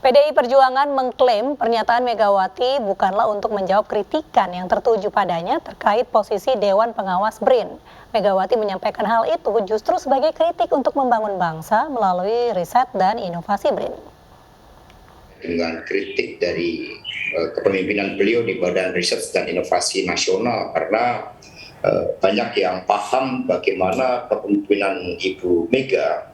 PDI Perjuangan mengklaim pernyataan Megawati bukanlah untuk menjawab kritikan yang tertuju padanya terkait posisi Dewan Pengawas BRIN. Megawati menyampaikan hal itu justru sebagai kritik untuk membangun bangsa melalui riset dan inovasi BRIN. Dengan kritik dari kepemimpinan beliau di Badan Riset dan Inovasi Nasional, karena banyak yang paham bagaimana kepemimpinan Ibu Mega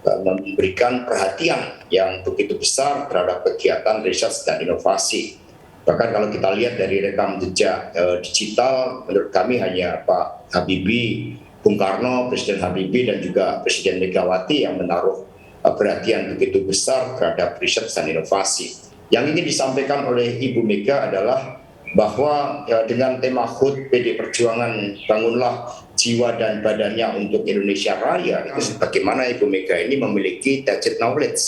memberikan perhatian yang begitu besar terhadap kegiatan riset dan inovasi. Bahkan kalau kita lihat dari rekam jejak digital, menurut kami hanya Pak Habibie, Bung Karno, Presiden Habibie dan juga Presiden Megawati yang menaruh perhatian begitu besar terhadap riset dan inovasi. Yang ingin disampaikan oleh Ibu Mega adalah bahwa dengan tema HUT PD Perjuangan bangunlah jiwa dan badannya untuk Indonesia Raya, itu bagaimana Ibu Mega ini memiliki tacit knowledge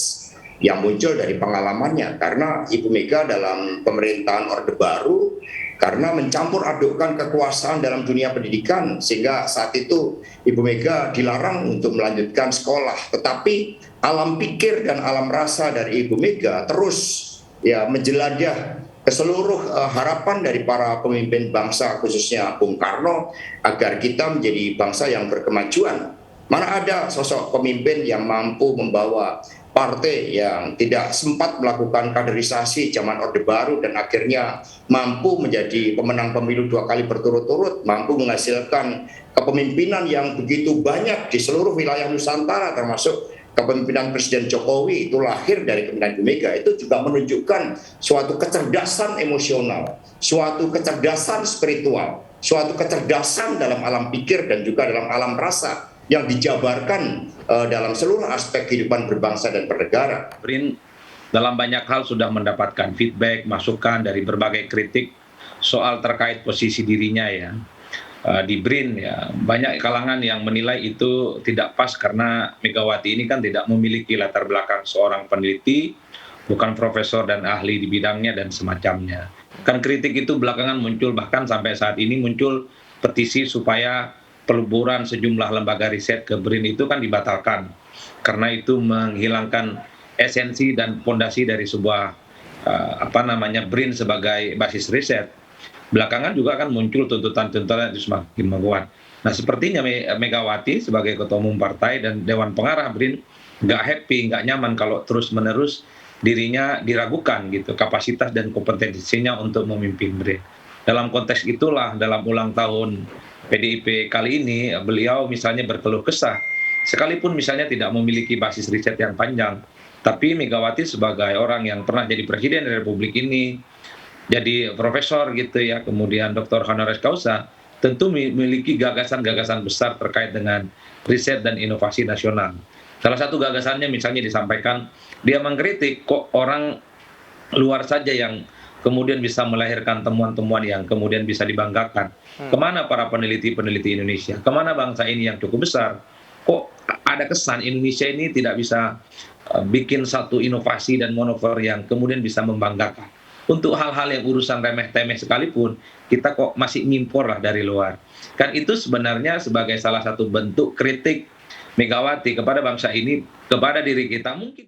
yang muncul dari pengalamannya, karena Ibu Mega dalam pemerintahan Orde Baru karena mencampur adukkan kekuasaan dalam dunia pendidikan, sehingga saat itu Ibu Mega dilarang untuk melanjutkan sekolah, tetapi alam pikir dan alam rasa dari Ibu Mega terus menjelajah ke seluruh harapan dari para pemimpin bangsa, khususnya Bung Karno, agar kita menjadi bangsa yang berkemajuan. Mana ada sosok pemimpin yang mampu membawa partai yang tidak sempat melakukan kaderisasi zaman Orde Baru dan akhirnya mampu menjadi pemenang pemilu 2 kali berturut-turut, mampu menghasilkan kepemimpinan yang begitu banyak di seluruh wilayah Nusantara, termasuk kepemimpinan Presiden Jokowi itu lahir dari kepemimpinan Ibu Mega. Itu juga menunjukkan suatu kecerdasan emosional, suatu kecerdasan spiritual, suatu kecerdasan dalam alam pikir dan juga dalam alam rasa yang dijabarkan dalam seluruh aspek kehidupan berbangsa dan bernegara. BRIN dalam banyak hal sudah mendapatkan feedback, masukan dari berbagai kritik soal terkait posisi dirinya di BRIN banyak kalangan yang menilai itu tidak pas karena Megawati ini kan tidak memiliki latar belakang seorang peneliti, bukan profesor dan ahli di bidangnya dan semacamnya. Kan kritik itu belakangan muncul, bahkan sampai saat ini muncul petisi supaya peluburan sejumlah lembaga riset ke BRIN itu kan dibatalkan karena itu menghilangkan esensi dan fondasi dari sebuah BRIN sebagai basis riset. Belakangan juga kan muncul tuntutan-tuntutan itu semakin menguat. Nah, sepertinya Megawati sebagai ketua umum partai dan Dewan Pengarah BRIN nggak happy, nggak nyaman kalau terus-menerus dirinya diragukan gitu, kapasitas dan kompetensinya untuk memimpin BRIN. Dalam konteks itulah, dalam ulang tahun PDIP kali ini, beliau misalnya berkeluh kesah, sekalipun misalnya tidak memiliki basis riset yang panjang, tapi Megawati sebagai orang yang pernah jadi presiden Republik ini, jadi profesor gitu kemudian doktor honoris causa, tentu memiliki gagasan-gagasan besar terkait dengan riset dan inovasi nasional. Salah satu gagasannya misalnya disampaikan, dia mengkritik kok orang luar saja yang kemudian bisa melahirkan temuan-temuan yang kemudian bisa dibanggakan. Kemana para peneliti-peneliti Indonesia? Kemana bangsa ini yang cukup besar? Kok ada kesan Indonesia ini tidak bisa bikin satu inovasi dan manuver yang kemudian bisa membanggakan. Untuk hal-hal yang urusan remeh-temeh sekalipun, kita kok masih ngimpor lah dari luar. Kan itu sebenarnya sebagai salah satu bentuk kritik Megawati kepada bangsa ini, kepada diri kita mungkin.